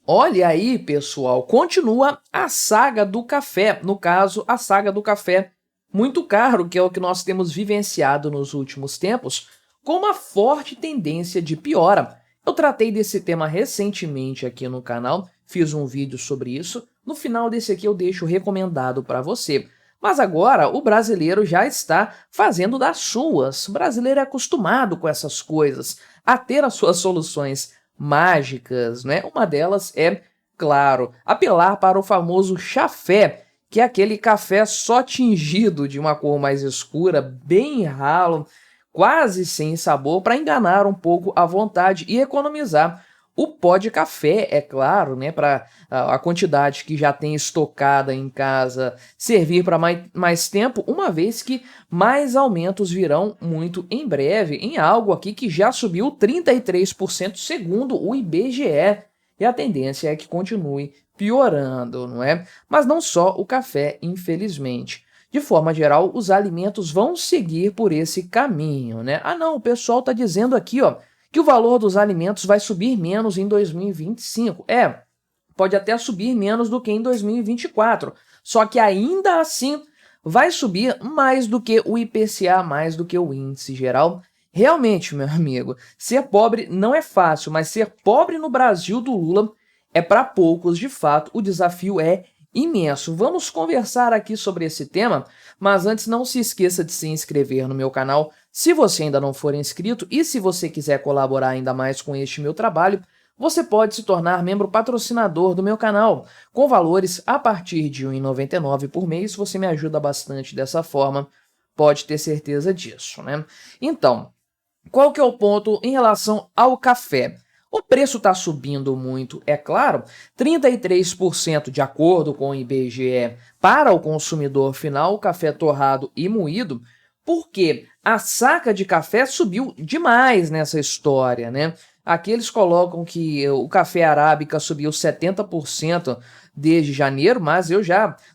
Olha aí, pessoal, continua a saga do café, no caso, a saga do café muito caro, que é o que nós temos vivenciado nos últimos tempos, com uma forte tendência de piora. Eu tratei desse tema recentemente aqui no canal, fiz um vídeo sobre isso. No final desse aqui eu deixo recomendado para você. Mas agora o brasileiro já está fazendo das suas. O brasileiro é acostumado com essas coisas, a ter as suas soluções mágicas, né? Uma delas é, claro, apelar para o famoso chafé, que é aquele café só tingido de uma cor mais escura, bem ralo, quase sem sabor, para enganar um pouco a vontade e economizar o pó de café, é claro, né, para a quantidade que já tem estocada em casa servir para mais tempo, uma vez que mais aumentos virão muito em breve, em algo aqui que já subiu 33% segundo o IBGE, e a tendência é que continue piorando, não é? Mas não só o café, infelizmente. De forma geral, os alimentos vão seguir por esse caminho, né? Ah, não, o pessoal está dizendo aqui, ó, que o valor dos alimentos vai subir menos em 2025. Pode até subir menos do que em 2024, só que ainda assim vai subir mais do que o IPCA, mais do que o índice geral. Realmente, meu amigo, ser pobre não é fácil, mas ser pobre no Brasil do Lula é para poucos, de fato, o desafio é imenso. Vamos conversar aqui sobre esse tema, mas antes não se esqueça de se inscrever no meu canal se você ainda não for inscrito, e se você quiser colaborar ainda mais com este meu trabalho, você pode se tornar membro patrocinador do meu canal. Com valores a partir de R$ 1,99 por mês, você me ajuda bastante dessa forma, pode ter certeza disso, né? Então, qual que é o ponto em relação ao café? O preço está subindo muito, é claro, 33% de acordo com o IBGE para o consumidor final, o café torrado e moído, porque a saca de café subiu demais nessa história, né? Aqui eles colocam que o café arábica subiu 70% desde janeiro, mas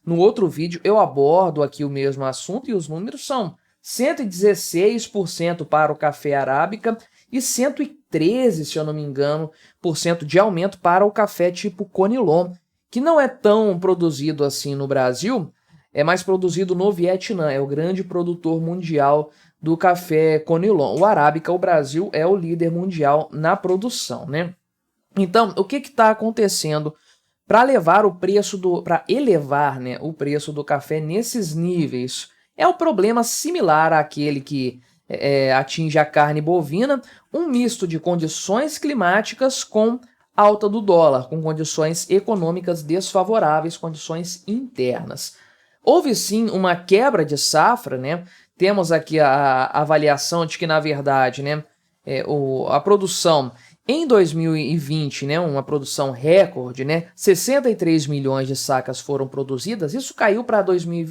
no outro vídeo, eu abordo aqui o mesmo assunto e os números são 116% para o café arábica e 113, se eu não me engano, por cento de aumento para o café tipo Conilon, que não é tão produzido assim no Brasil, é mais produzido no Vietnã, é o grande produtor mundial do café Conilon. O arábica, o Brasil é o líder mundial na produção, né? Então, o que está acontecendo para levar o preço para elevar, né, o preço do café nesses níveis? É um problema similar àquele que atinge a carne bovina, um misto de condições climáticas com alta do dólar, com condições econômicas desfavoráveis, condições internas. Houve sim uma quebra de safra, né? Temos aqui a avaliação de que, na verdade, né, a produção em 2020, né, uma produção recorde, né, 63 milhões de sacas foram produzidas, isso caiu para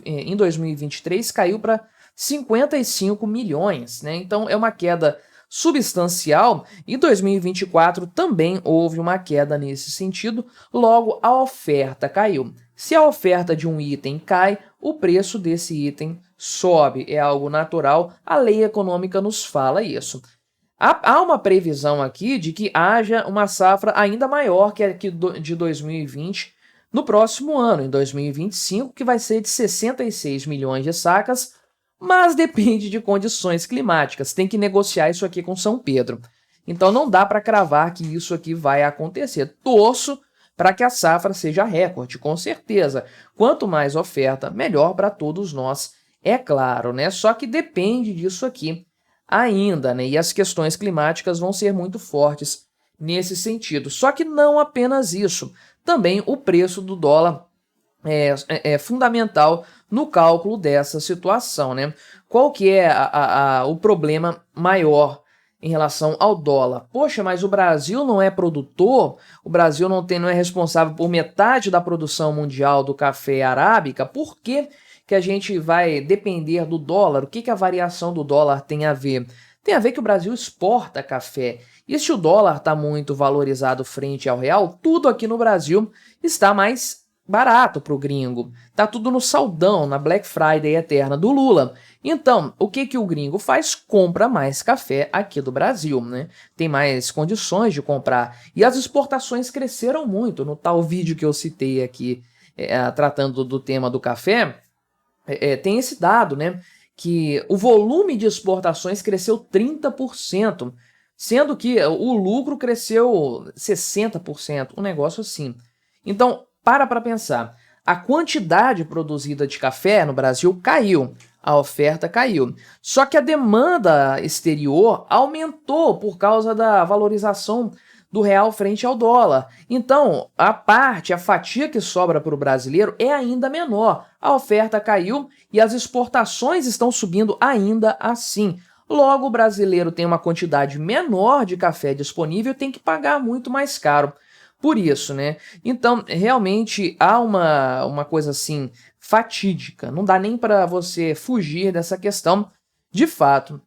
em 2023, caiu para 55 milhões, né? Então é uma queda substancial. Em 2024 também houve uma queda nesse sentido, logo a oferta caiu. Se a oferta de um item cai, o preço desse item sobe, é algo natural, a lei econômica nos fala isso. Há uma previsão aqui de que haja uma safra ainda maior que a de 2020 no próximo ano, em 2025, que vai ser de 66 milhões de sacas, mas depende de condições climáticas, tem que negociar isso aqui com São Pedro. Então não dá para cravar que isso aqui vai acontecer. Torço para que a safra seja recorde, com certeza. Quanto mais oferta, melhor para todos nós, é claro, né? Só que depende disso aqui ainda, né? E as questões climáticas vão ser muito fortes nesse sentido. Só que não apenas isso, também o preço do dólar é fundamental no cálculo dessa situação, né? Qual que é o problema maior em relação ao dólar? Poxa, mas o Brasil não é produtor? O Brasil não é responsável por metade da produção mundial do café arábica? Por que que a gente vai depender do dólar? O que que a variação do dólar tem a ver? Tem a ver que o Brasil exporta café. E se o dólar está muito valorizado frente ao real, tudo aqui no Brasil está mais barato para o gringo. Tá tudo no saldão, na Black Friday eterna do Lula. Então, o que o gringo faz? Compra mais café aqui do Brasil, né? Tem mais condições de comprar. E as exportações cresceram muito. No tal vídeo que eu citei aqui, tratando do tema do café, tem esse dado, né? Que o volume de exportações cresceu 30%, sendo que o lucro cresceu 60%, um negócio assim. Então, para pensar, a quantidade produzida de café no Brasil caiu, a oferta caiu. Só que a demanda exterior aumentou por causa da valorização do real frente ao dólar. Então, a fatia que sobra para o brasileiro é ainda menor. A oferta caiu e as exportações estão subindo ainda assim. Logo, o brasileiro tem uma quantidade menor de café disponível e tem que pagar muito mais caro por isso, né? Então, realmente há uma coisa assim fatídica. Não dá nem para você fugir dessa questão. De fato,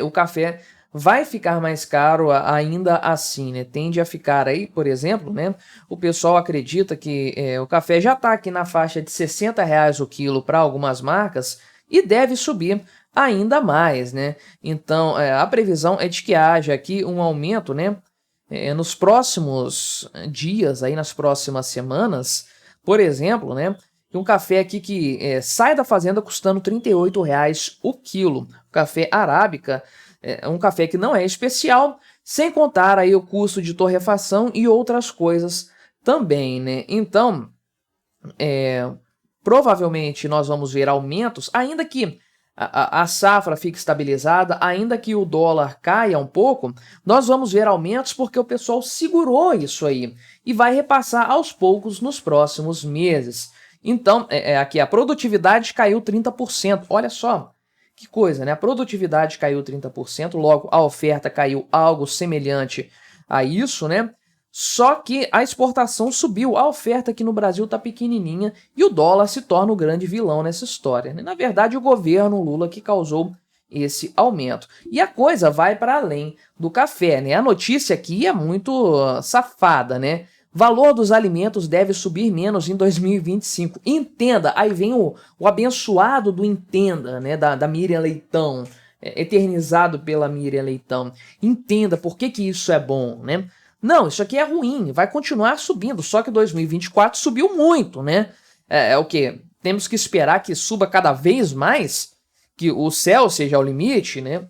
o café vai ficar mais caro ainda assim, né? Tende a ficar aí, por exemplo, né? O pessoal acredita que o café já está aqui na faixa de R$ 60 o quilo para algumas marcas e deve subir ainda mais, né? Então, a previsão é de que haja aqui um aumento, né? Nos próximos dias, aí nas próximas semanas, por exemplo, né? Um café aqui que sai da fazenda custando R$ 38 o quilo. O café arábica é um café que não é especial, sem contar aí o custo de torrefação e outras coisas também, né? Então, provavelmente nós vamos ver aumentos, ainda que a safra fique estabilizada, ainda que o dólar caia um pouco, nós vamos ver aumentos porque o pessoal segurou isso aí e vai repassar aos poucos nos próximos meses. Então, aqui a produtividade caiu 30%. Olha só que coisa, né? A produtividade caiu 30%, logo a oferta caiu algo semelhante a isso, né? Só que a exportação subiu, a oferta aqui no Brasil está pequenininha e o dólar se torna o grande vilão nessa história, né? Na verdade, o governo Lula que causou esse aumento. E a coisa vai para além do café, né? A notícia aqui é muito safada, né? Valor dos alimentos deve subir menos em 2025. Entenda, aí vem o abençoado do Entenda, né? Da Miriam Leitão, eternizado pela Miriam Leitão. Entenda por que isso é bom, né? Não, isso aqui é ruim, vai continuar subindo, só que 2024 subiu muito, né? É o quê? Temos que esperar que suba cada vez mais, que o céu seja o limite, né?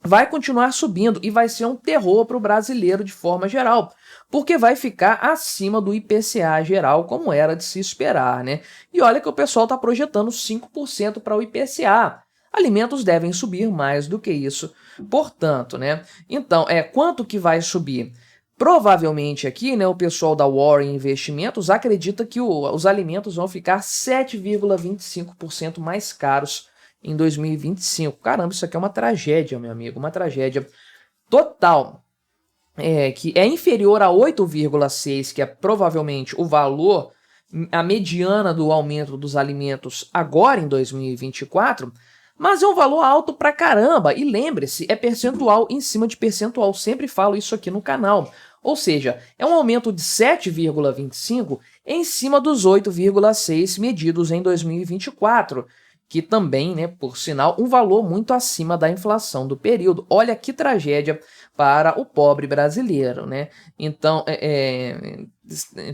Vai continuar subindo e vai ser um terror para o brasileiro de forma geral, porque vai ficar acima do IPCA geral, como era de se esperar, né? E olha que o pessoal está projetando 5% para o IPCA. Alimentos devem subir mais do que isso, portanto, né? Então, quanto que vai subir? Provavelmente aqui, né, o pessoal da Warren Investimentos acredita que os alimentos vão ficar 7,25% mais caros em 2025. Caramba, isso aqui é uma tragédia, meu amigo, uma tragédia total. Que é inferior a 8,6, que é provavelmente o valor, a mediana do aumento dos alimentos agora em 2024, mas é um valor alto pra caramba. E lembre-se, é percentual em cima de percentual. Sempre falo isso aqui no canal. Ou seja, é um aumento de 7,25 em cima dos 8,6 medidos em 2024, que também, né, por sinal, um valor muito acima da inflação do período. Olha que tragédia para o pobre brasileiro, né? Então,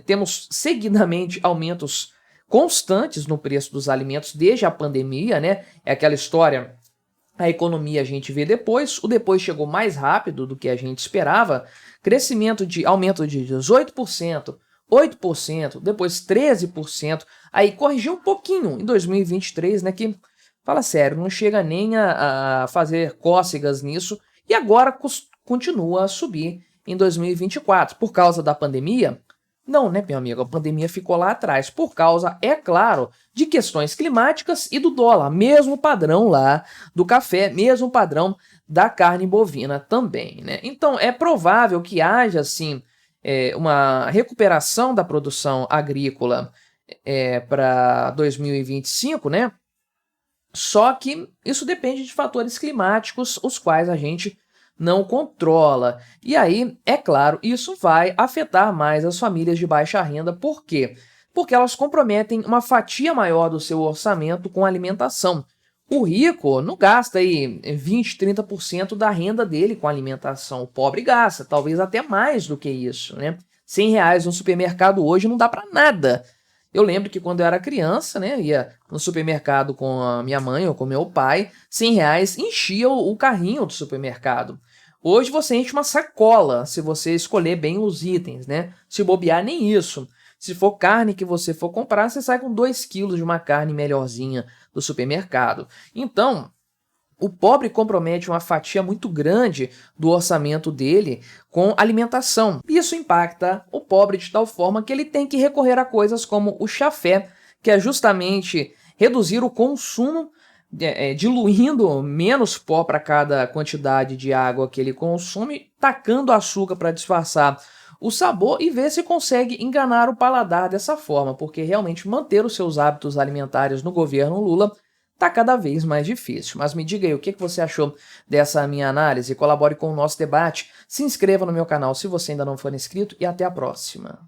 temos seguidamente aumentos constantes no preço dos alimentos desde a pandemia, né? É aquela história, a economia a gente vê depois, o depois chegou mais rápido do que a gente esperava, aumento de 18%, 8%, depois 13%, aí corrigiu um pouquinho em 2023, né, que, fala sério, não chega nem a fazer cócegas nisso, e agora continua a subir em 2024. Por causa da pandemia? Não, né, meu amigo? A pandemia ficou lá atrás, por causa, é claro, de questões climáticas e do dólar, mesmo padrão lá do café, mesmo padrão da carne bovina também, né? Então, é provável que haja, sim, uma recuperação da produção agrícola para 2025, né? Só que isso depende de fatores climáticos, os quais a gente não controla. E aí, é claro, isso vai afetar mais as famílias de baixa renda, por quê? porque elas comprometem uma fatia maior do seu orçamento com alimentação. O rico não gasta aí 20, 30% da renda dele com alimentação. O pobre gasta, talvez até mais do que isso, né? R$ 100 no supermercado hoje não dá para nada. Eu lembro que quando eu era criança, né, ia no supermercado com a minha mãe ou com meu pai, R$ 100 enchia o carrinho do supermercado. Hoje você enche uma sacola, se você escolher bem os itens, né? Se bobear, nem isso. Se for carne que você for comprar, você sai com 2 quilos de uma carne melhorzinha do supermercado. Então, o pobre compromete uma fatia muito grande do orçamento dele com alimentação. Isso impacta o pobre de tal forma que ele tem que recorrer a coisas como o chafé, que é justamente reduzir o consumo, diluindo menos pó para cada quantidade de água que ele consome, tacando açúcar para disfarçar o sabor e ver se consegue enganar o paladar dessa forma, porque realmente manter os seus hábitos alimentares no governo Lula tá cada vez mais difícil. Mas me diga aí, o que você achou dessa minha análise? Colabore com o nosso debate, se inscreva no meu canal se você ainda não for inscrito e até a próxima.